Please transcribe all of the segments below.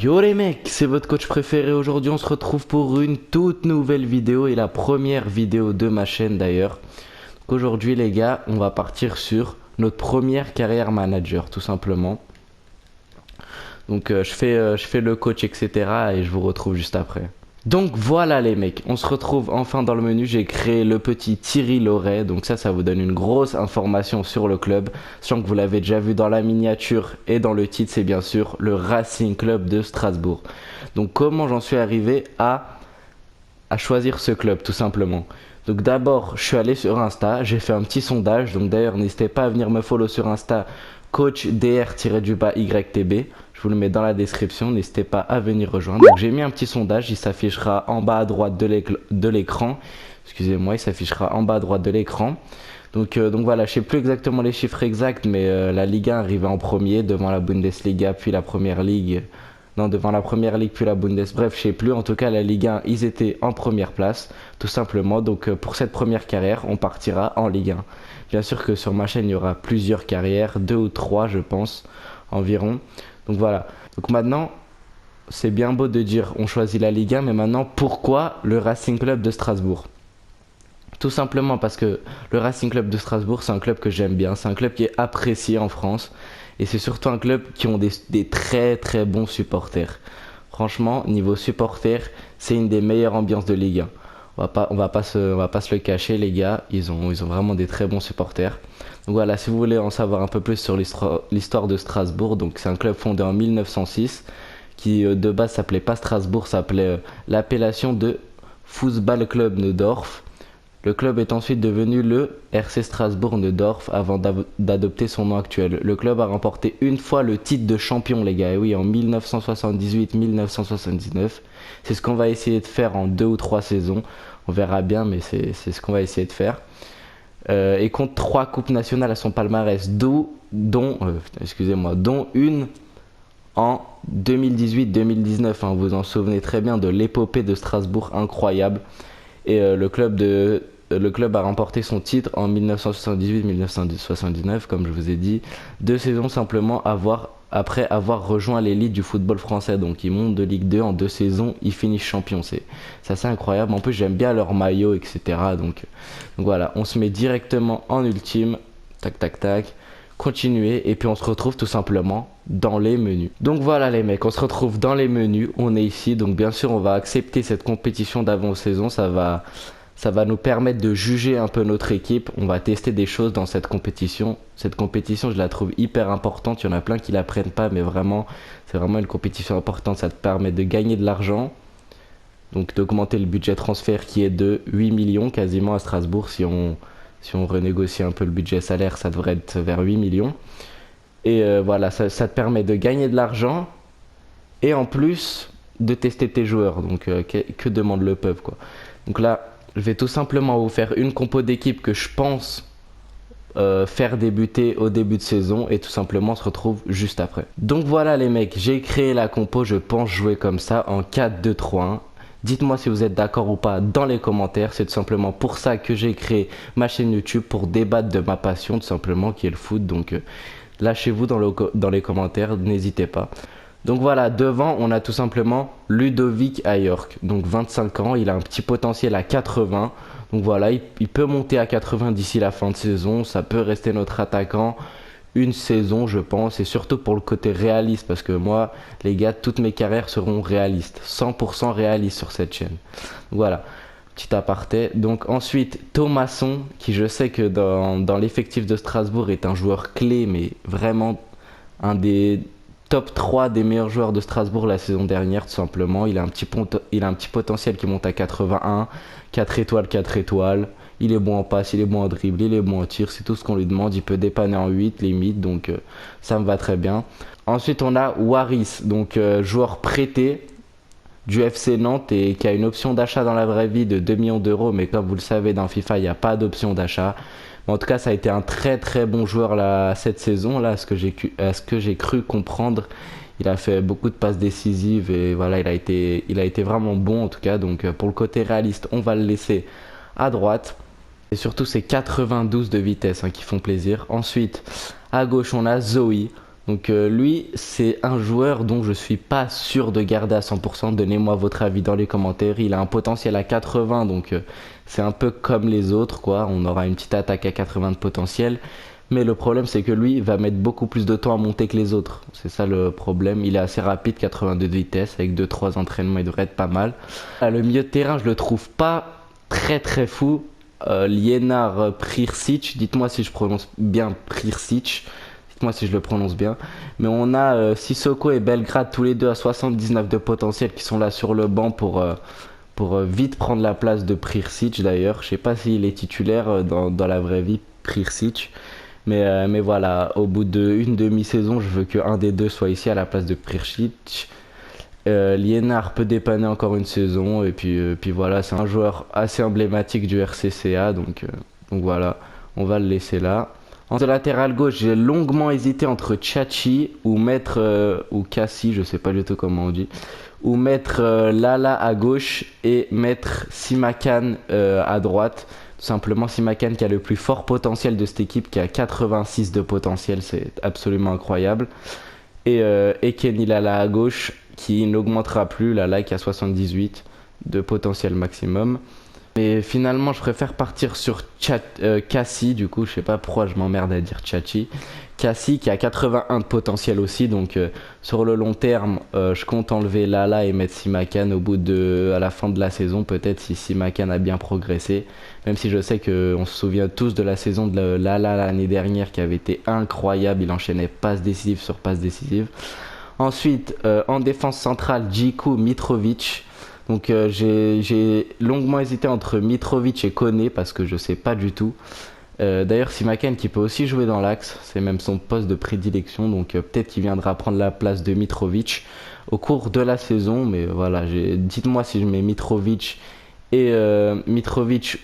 Yo les mecs, c'est votre coach préféré. Aujourd'hui on se retrouve pour une toute nouvelle vidéo et la première vidéo de ma chaîne d'ailleurs. Aujourd'hui les gars, on va partir sur notre première carrière manager tout simplement. Donc je fais le coach etc. et je vous retrouve juste après. Donc voilà les mecs, on se retrouve enfin dans le menu. J'ai créé le petit Thierry Loret. Donc ça vous donne une grosse information sur le club. Sachant que vous l'avez déjà vu dans la miniature et dans le titre, c'est bien sûr le Racing Club de Strasbourg. Donc comment j'en suis arrivé à choisir ce club tout simplement. Donc d'abord je suis allé sur Insta, j'ai fait un petit sondage. Donc d'ailleurs n'hésitez pas à venir me follow sur Insta, coach dr-ytb. Je vous le mets dans la description, n'hésitez pas à venir rejoindre. Donc j'ai mis un petit sondage, il s'affichera en bas à droite de l'écran. Excusez-moi, il s'affichera en bas à droite de l'écran. Donc voilà, je sais plus exactement les chiffres exacts, mais la Ligue 1 arrivait en premier, devant la Bundesliga, puis la Première Ligue. Non, devant la Première Ligue, puis la Bundes. Bref, je sais plus. En tout cas, la Ligue 1, ils étaient en première place, tout simplement. Donc pour cette première carrière, on partira en Ligue 1. Bien sûr que sur ma chaîne, il y aura plusieurs carrières, 2 ou 3 je pense, environ. Donc voilà. Donc maintenant, c'est bien beau de dire on choisit la Ligue 1, mais maintenant, pourquoi le Racing Club de Strasbourg? Tout simplement parce que le Racing Club de Strasbourg, c'est un club que j'aime bien. C'est un club qui est apprécié en France. Et c'est surtout un club qui ont des très très bons supporters. Franchement, niveau supporters, c'est une des meilleures ambiances de Ligue 1. On va pas se le cacher les gars, ils ont vraiment des très bons supporters. Donc voilà, si vous voulez en savoir un peu plus sur l'histoire de Strasbourg, donc c'est un club fondé en 1906 qui de base s'appelait pas Strasbourg, s'appelait l'appellation de Fußball Club Neudorf. Le club est ensuite devenu le RC Strasbourg-Neudorf avant d'adopter son nom actuel. Le club a remporté une fois le titre de champion les gars, et oui en 1978-1979. C'est ce qu'on va essayer de faire en 2 ou 3 saisons, on verra bien mais c'est ce qu'on va essayer de faire. Et compte 3 coupes nationales à son palmarès, dont une en 2018-2019. Hein, vous vous en souvenez très bien de l'épopée de Strasbourg incroyable. Et le club a remporté son titre en 1978-1979, comme je vous ai dit. 2 saisons simplement après avoir rejoint l'élite du football français. Donc ils montent de Ligue 2 en 2 saisons, ils finissent champions. C'est assez incroyable. En plus j'aime bien leur maillot, etc. Donc voilà, on se met directement en ultime. Tac tac tac. Continuer et puis on se retrouve tout simplement dans les menus. Donc voilà les mecs, on se retrouve dans les menus, on est ici, donc bien sûr on va accepter cette compétition d'avant-saison, ça va nous permettre de juger un peu notre équipe, on va tester des choses dans cette compétition. Cette compétition je la trouve hyper importante, il y en a plein qui la prennent pas mais vraiment c'est vraiment une compétition importante, ça te permet de gagner de l'argent, donc d'augmenter le budget transfert qui est de 8 millions quasiment à Strasbourg. Si on renégocie un peu le budget salaire, ça devrait être vers 8 millions. Et voilà, ça te permet de gagner de l'argent et en plus de tester tes joueurs. Donc que demande le peuple quoi. Donc là, je vais tout simplement vous faire une compo d'équipe que je pense faire débuter au début de saison et tout simplement on se retrouve juste après. Donc voilà les mecs, j'ai créé la compo, je pense jouer comme ça en 4-2-3-1. Dites-moi si vous êtes d'accord ou pas dans les commentaires. C'est tout simplement pour ça que j'ai créé ma chaîne YouTube, pour débattre de ma passion tout simplement qui est le foot. Donc lâchez-vous dans les commentaires, n'hésitez pas. Donc voilà, devant on a tout simplement Ludovic Ajorc, donc 25 ans, il a un petit potentiel à 80. Donc voilà, il peut monter à 80 d'ici la fin de saison, ça peut rester notre attaquant une saison je pense, et surtout pour le côté réaliste, parce que moi les gars, toutes mes carrières seront réalistes, 100% réalistes sur cette chaîne. Voilà, petit aparté. Donc ensuite Thomasson, qui je sais que dans l'effectif de Strasbourg est un joueur clé, mais vraiment un des top 3 des meilleurs joueurs de Strasbourg la saison dernière tout simplement. Il a un petit potentiel qui monte à 81, 4 étoiles, 4 étoiles. Il est bon en passe, il est bon en dribble, il est bon en tir, c'est tout ce qu'on lui demande. Il peut dépanner en 8 limite, donc ça me va très bien. Ensuite on a Waris, donc joueur prêté du FC Nantes et qui a une option d'achat dans la vraie vie de 2 millions d'euros, mais comme vous le savez dans FIFA il n'y a pas d'option d'achat. Mais en tout cas ça a été un très très bon joueur là, cette saison, là, à ce que j'ai cru comprendre. Il a fait beaucoup de passes décisives et voilà, il a été vraiment bon en tout cas. Donc pour le côté réaliste on va le laisser à droite. Et surtout ces 92 de vitesse hein, qui font plaisir. Ensuite, à gauche, on a Zoé. Donc lui, c'est un joueur dont je suis pas sûr de garder à 100%. Donnez-moi votre avis dans les commentaires. Il a un potentiel à 80, donc c'est un peu comme les autres, quoi. On aura une petite attaque à 80 de potentiel. Mais le problème, c'est que lui va mettre beaucoup plus de temps à monter que les autres. C'est ça le problème. Il est assez rapide, 82 de vitesse, avec 2-3 entraînements, il devrait être pas mal. Ah, le milieu de terrain, je le trouve pas très très fou. Liénard Prírčić, dites-moi si je prononce bien Prírčić. Dites-moi si je le prononce bien. Mais on a Sissoko et Belgrade tous les deux à 79 de potentiel qui sont là sur le banc pour vite prendre la place de Prírčić d'ailleurs. Je sais pas s'il est titulaire dans la vraie vie, Prírčić. Mais voilà, au bout d'une demi-saison, je veux qu'un des deux soit ici à la place de Prírčić. Liénard peut dépanner encore une saison. Et puis voilà, c'est un joueur assez emblématique du RCCA. Donc voilà, on va le laisser là. En latéral gauche, j'ai longuement hésité entre Tchatchi ou Cassi, je sais pas du tout comment on dit, ou mettre Lala à gauche et mettre Simakan à droite. Tout simplement Simakan qui a le plus fort potentiel de cette équipe, qui a 86 de potentiel, c'est absolument incroyable. Et Kenny Lala à gauche, qui n'augmentera plus, Lala qui a 78 de potentiel maximum. Mais finalement, je préfère partir sur Cassie, du coup, je sais pas pourquoi je m'emmerde à dire Tchatchi. Cassie qui a 81 de potentiel aussi, donc sur le long terme, je compte enlever Lala et mettre Simakan à la fin de la saison, peut-être si Simakan a bien progressé. Même si je sais qu'on se souvient tous de la saison de Lala l'année dernière qui avait été incroyable, il enchaînait passe décisive sur passe décisive. Ensuite, en défense centrale, Djiku Mitrovic. Donc j'ai longuement hésité entre Mitrovic et Koné parce que je sais pas du tout. D'ailleurs Simakan qui peut aussi jouer dans l'axe, c'est même son poste de prédilection, donc peut-être qu'il viendra prendre la place de Mitrovic au cours de la saison. Mais voilà, dites-moi si je mets Mitrovic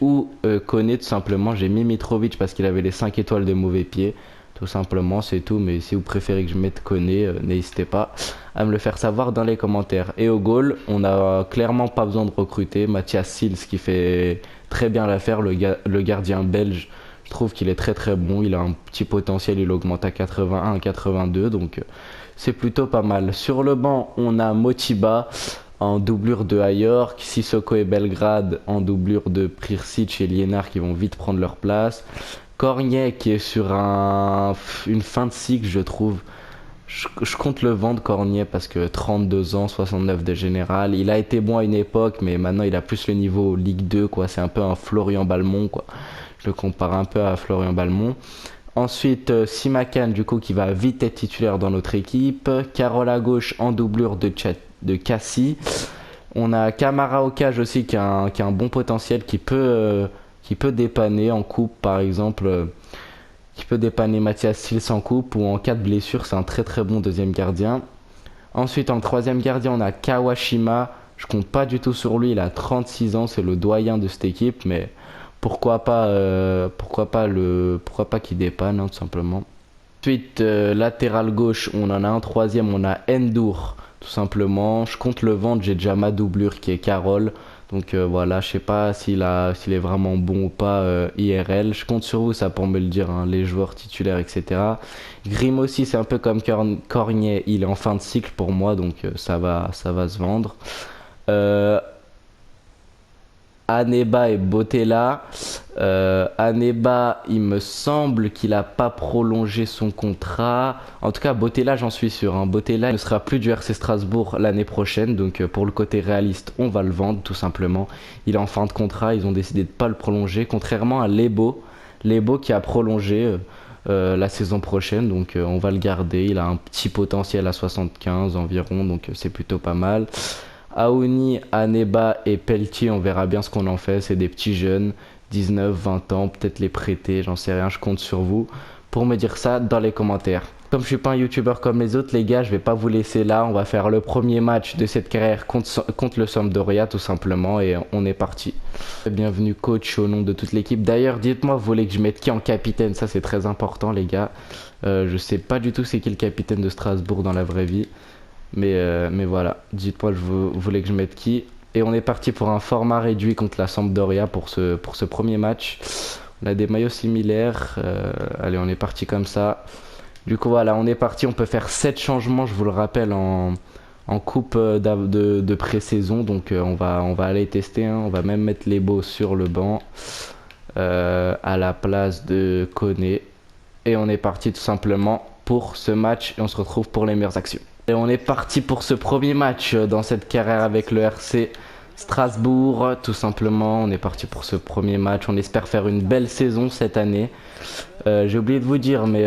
ou Koné tout simplement. J'ai mis Mitrovic parce qu'il avait les 5 étoiles de mauvais pied. Tout simplement, c'est tout. Mais si vous préférez que je mette Koné, n'hésitez pas à me le faire savoir dans les commentaires. Et au goal, on n'a clairement pas besoin de recruter. Mathias Sils qui fait très bien l'affaire, le gardien belge. Je trouve qu'il est très très bon. Il a un petit potentiel, il augmente à 81, à 82. Donc c'est plutôt pas mal. Sur le banc, on a Motiba en doublure de Ayork, Sissoko et Belgrade en doublure de Prírčić et Liénard qui vont vite prendre leur place. Cornier qui est sur une fin de cycle, je trouve. Je compte le vendre Cornier parce que 32 ans, 69 de général. Il a été bon à une époque, mais maintenant il a plus le niveau Ligue 2, quoi. C'est un peu un Florian Balmont, quoi. Je le compare un peu à Florian Balmont. Ensuite, Simakan, du coup, qui va vite être titulaire dans notre équipe. Carole à gauche en doublure de Cassie. On a Camara au cage aussi qui a un bon potentiel, qui peut dépanner en coupe par exemple, qui peut dépanner Mathias Sils en coupe ou en cas de blessure, c'est un très très bon deuxième gardien. Ensuite en troisième gardien on a Kawashima, je compte pas du tout sur lui, il a 36 ans, c'est le doyen de cette équipe, mais pourquoi pas qu'il dépanne, hein, tout simplement. Ensuite latéral gauche on en a un troisième, on a Endur tout simplement, je compte le vendre, j'ai déjà ma doublure qui est Carole. Donc voilà, je sais pas s'il est vraiment bon ou pas IRL. Je compte sur vous, ça pour me le dire, hein, les joueurs titulaires, etc. Grimm aussi, c'est un peu comme Cornier, il est en fin de cycle pour moi, donc ça va se vendre. Euh, Aneba et Botella. Aneba, il me semble qu'il n'a pas prolongé son contrat. En tout cas, Botella, j'en suis sûr, hein. Botella ne sera plus du RC Strasbourg l'année prochaine. Donc pour le côté réaliste, on va le vendre tout simplement. Il est en fin de contrat, ils ont décidé de ne pas le prolonger. Contrairement à Lebo. Lebo qui a prolongé la saison prochaine. Donc on va le garder. Il a un petit potentiel à 75 environ. Donc c'est plutôt pas mal. Aouni, Aneba et Pelletier, on verra bien ce qu'on en fait. C'est des petits jeunes, 19, 20 ans, peut-être les prêter, j'en sais rien, je compte sur vous pour me dire ça dans les commentaires. Comme je suis pas un youtubeur comme les autres, les gars, je vais pas vous laisser là. On va faire le premier match de cette carrière contre le Sampdoria tout simplement et on est parti. Bienvenue coach au nom de toute l'équipe. D'ailleurs, dites-moi, vous voulez que je mette qui en capitaine? Ça c'est très important les gars. Je sais pas du tout c'est qui le capitaine de Strasbourg dans la vraie vie. Mais voilà, dites-moi, vous voulez que je mette qui? Et on est parti pour un format réduit contre la Sampdoria pour ce premier match. On a des maillots similaires. Allez, on est parti comme ça. Du coup, voilà, on est parti. On peut faire 7 changements, je vous le rappelle, en coupe de pré-saison. Donc, on va aller tester, hein. On va même mettre les beaux sur le banc à la place de Koné. Et on est parti tout simplement pour ce match. Et on se retrouve pour les meilleures actions. Et on est parti pour ce premier match dans cette carrière avec le RC Strasbourg. Tout simplement, on est parti pour ce premier match. On espère faire une belle saison cette année. J'ai oublié de vous dire, mais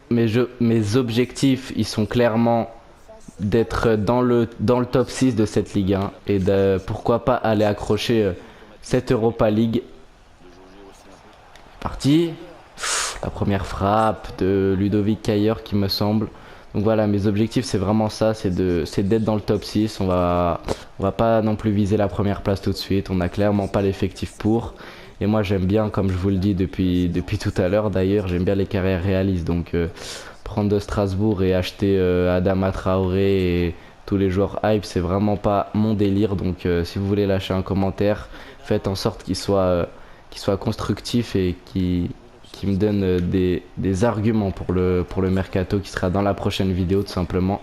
mes objectifs, ils sont clairement d'être dans le top 6 de cette Ligue 1 et de pourquoi pas aller accrocher cette Europa League. Parti. La première frappe de Ludovic Cailleur qui me semble. Donc voilà, mes objectifs c'est vraiment ça, c'est d'être dans le top 6. On va pas non plus viser la première place tout de suite. On n'a clairement pas l'effectif pour. Et moi j'aime bien, comme je vous le dis depuis tout à l'heure d'ailleurs, j'aime bien les carrières réalistes. Donc prendre de Strasbourg et acheter Adama Traoré et tous les joueurs hype, c'est vraiment pas mon délire. Donc si vous voulez lâcher un commentaire, faites en sorte qu'il soit constructif et qui me donne des arguments pour le mercato qui sera dans la prochaine vidéo tout simplement.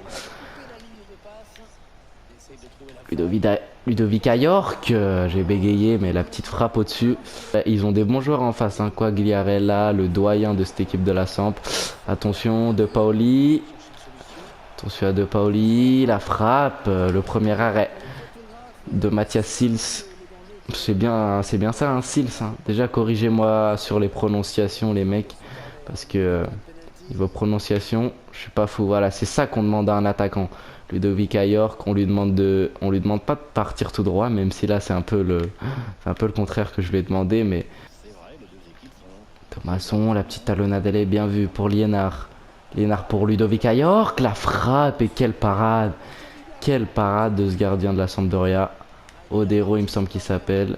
Ludovic York, j'ai bégayé mais la petite frappe au-dessus. Ils ont des bons joueurs en face, hein. Quagliarella, le doyen de cette équipe de la Samp. Attention, De Paoli. Attention à De Paoli, la frappe, le premier arrêt de Mathias Sils. C'est bien ça, un Sils. Hein. Déjà, corrigez-moi sur les prononciations, les mecs, parce que niveau prononciation, je suis pas fou. Voilà, c'est ça qu'on demande à un attaquant. Ludovic York, on lui demande pas de partir tout droit, même si là c'est un peu le contraire que je lui ai demandé. Mais Thomasson, la petite talonnade, elle est bien vue pour Liénard. Liénard pour Ludovic York, la frappe et quelle parade de ce gardien de la Sampdoria. Odero, il me semble qu'il s'appelle.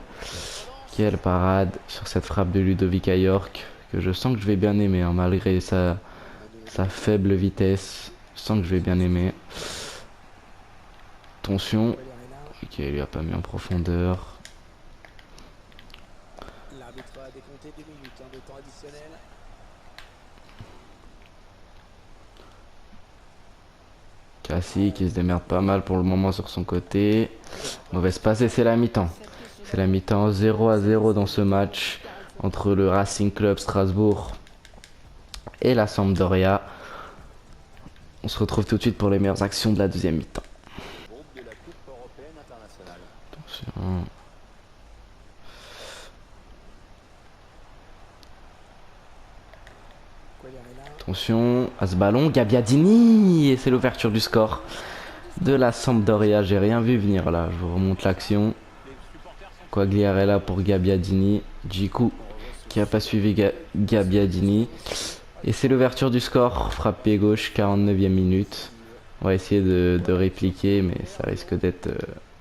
Quelle parade sur cette frappe de Ludovic York que je sens que je vais bien aimer, hein, malgré sa faible vitesse. Je sens que je vais bien aimer. Attention. Ok, il lui a pas mis en profondeur. L'arbitre a décompté 2 minutes de temps additionnel. Cassie qui se démerde pas mal pour le moment sur son côté. Mauvaise passe et c'est la mi-temps. C'est la mi-temps 0-0 dans ce match entre le Racing Club Strasbourg et la Sampdoria. On se retrouve tout de suite pour les meilleures actions de la deuxième mi-temps. Attention. Attention à ce ballon, Gabbiadini, et c'est l'ouverture du score de la Sampdoria. J'ai rien vu venir là, je vous remonte l'action. Quagliarella pour Gabbiadini, Djikou qui a pas suivi Gabbiadini. Et c'est l'ouverture du score, frappe pied gauche, 49e minute. On va essayer de répliquer, mais ça risque d'être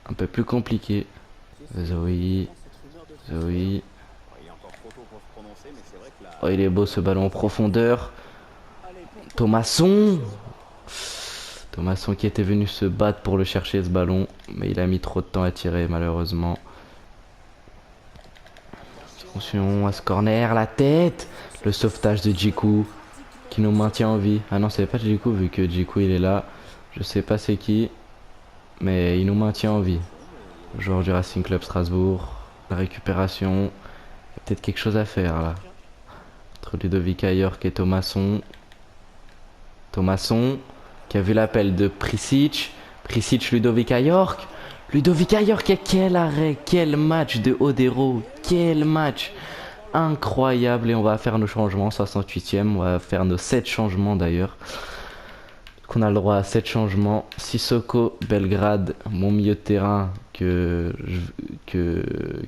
un peu plus compliqué. Zoé. Oh, il est beau ce ballon en profondeur. Thomasson qui était venu se battre pour le chercher ce ballon, mais il a mis trop de temps à tirer malheureusement. Attention à ce corner, la tête, le sauvetage de Djikou qui nous maintient en vie. Ah non, c'est pas Djikou vu que Djikou il est là. Je sais pas c'est qui, mais il nous maintient en vie. Le joueur du Racing Club Strasbourg, la récupération, il y a peut-être quelque chose à faire là. Entre Ludovic York et Thomasson. Thomasson qui a vu l'appel de Prisic. Ludovic York. Ludovic York, et quel arrêt, quel match de Odero, quel match incroyable. Et on va faire nos changements, 68e, on va faire nos 7 changements d'ailleurs. Qu'on a le droit à 7 changements. Sissoko, Belgrade, mon milieu de terrain qui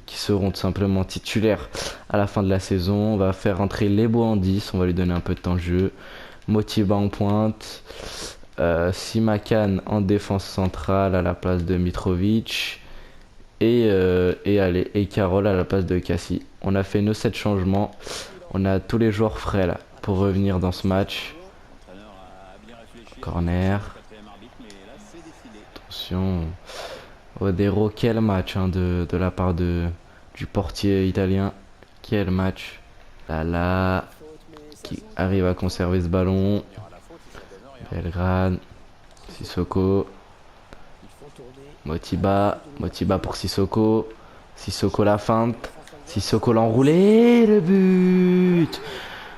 seront tout simplement titulaires à la fin de la saison. On va faire rentrer Lebo en 10, on va lui donner un peu de temps de jeu. Motiba en pointe, Simakan en défense centrale à la place de Mitrovic et Carole à la place de Cassie. On a fait nos 7 changements, on a tous les joueurs frais là pour revenir dans ce match. Corner. Attention. Odero, quel match hein, de la part du portier italien. Quel match. Là qui arrive à conserver ce ballon. Belgrade. Sissoko. Motiba. Motiba pour Sissoko. Sissoko la feinte. Sissoko l'enroulé. Le but.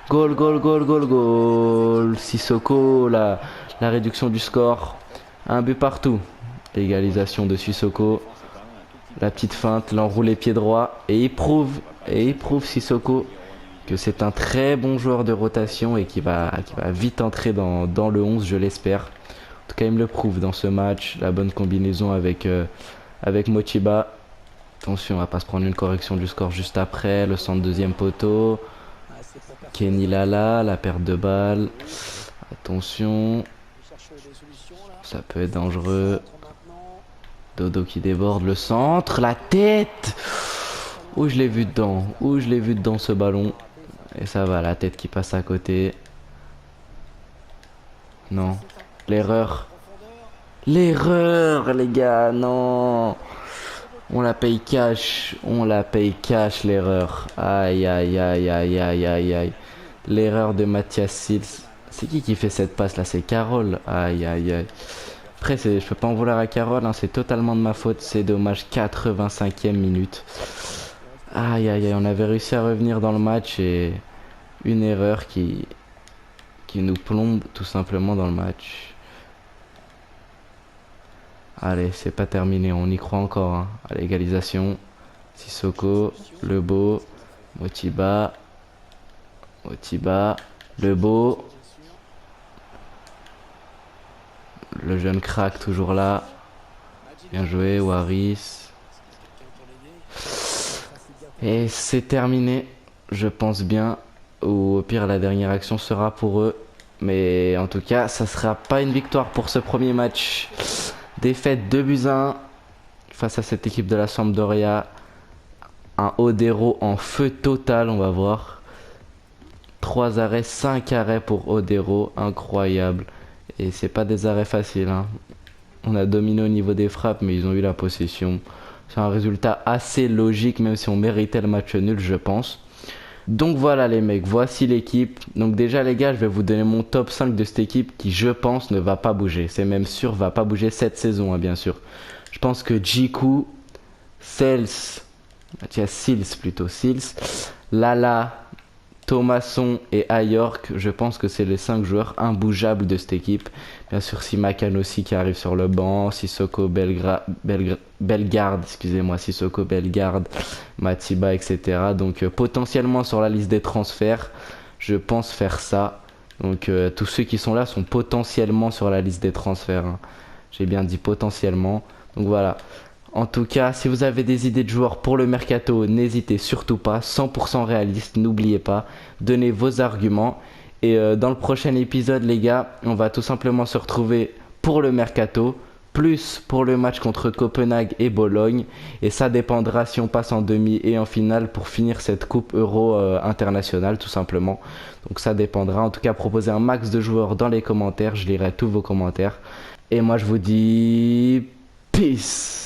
Goal, goal, goal, goal, goal. Sissoko, la réduction du score. Un but partout. L'égalisation de Sissoko. La petite feinte, l'enroulé pied droit. Et il prouve Sissoko que c'est un très bon joueur de rotation et qui va vite entrer dans le 11, je l'espère. En tout cas, il me le prouve dans ce match. La bonne combinaison avec Mochiba. Attention, on va pas se prendre une correction du score juste après. Le centre deuxième poteau. Kenny Lala, la perte de balle. Attention. Ça peut être dangereux. Dodo qui déborde le centre. La tête. Où je l'ai vu dedans. Où je l'ai vu dedans ce ballon. Et ça va, la tête qui passe à côté. Non. L'erreur. L'erreur, les gars. Non. On la paye cash. On la paye cash, l'erreur. Aïe, aïe, aïe, aïe, aïe, aïe, aïe. L'erreur de Mathias Sils. C'est qui fait cette passe là? C'est Carole. Aïe, aïe, aïe. Après, je peux pas en vouloir à Carole. Hein. C'est totalement de ma faute. C'est dommage. 85e minute. Aïe, aïe, aïe. On avait réussi à revenir dans le match et une erreur qui nous plombe tout simplement dans le match. Allez, c'est pas terminé, on y croit encore. Hein. À l'égalisation. Sissoko, Lebeau, Motiba, Lebeau. Le jeune crack toujours là. Bien joué, Waris. Et c'est terminé, je pense bien. Ou au pire, la dernière action sera pour eux. Mais en tout cas, ça sera pas une victoire pour ce premier match. Défaite 2-1 face à cette équipe de la Sampdoria. Un Odero en feu total, on va voir. 3 arrêts, 5 arrêts pour Odero, incroyable. Et c'est pas des arrêts faciles. Hein. On a dominé au niveau des frappes, mais ils ont eu la possession. C'est un résultat assez logique, même si on méritait le match nul, je pense. Donc voilà les mecs, voici l'équipe. Donc déjà les gars, je vais vous donner mon top 5 de cette équipe qui je pense ne va pas bouger. C'est même sûr, va pas bouger cette saison hein, bien sûr. Je pense que Djikou, Sils, Lala, Thomasson et Ayork, je pense que c'est les 5 joueurs imbougeables de cette équipe. Bien sûr Simakan aussi qui arrive sur le banc, Sissoko, Bellegarde, Sissoko, Bellegarde, Matiba, etc. Donc potentiellement sur la liste des transferts, je pense faire ça. Donc tous ceux qui sont là sont potentiellement sur la liste des transferts. Hein. J'ai bien dit potentiellement. Donc voilà. En tout cas, si vous avez des idées de joueurs pour le mercato, n'hésitez surtout pas. 100% réaliste, n'oubliez pas. Donnez vos arguments. Et dans le prochain épisode, les gars, on va tout simplement se retrouver pour le mercato, plus pour le match contre Copenhague et Bologne. Et ça dépendra si on passe en demi et en finale pour finir cette coupe euro internationale, tout simplement. Donc ça dépendra. En tout cas, proposez un max de joueurs dans les commentaires. Je lirai tous vos commentaires. Et moi, je vous dis peace.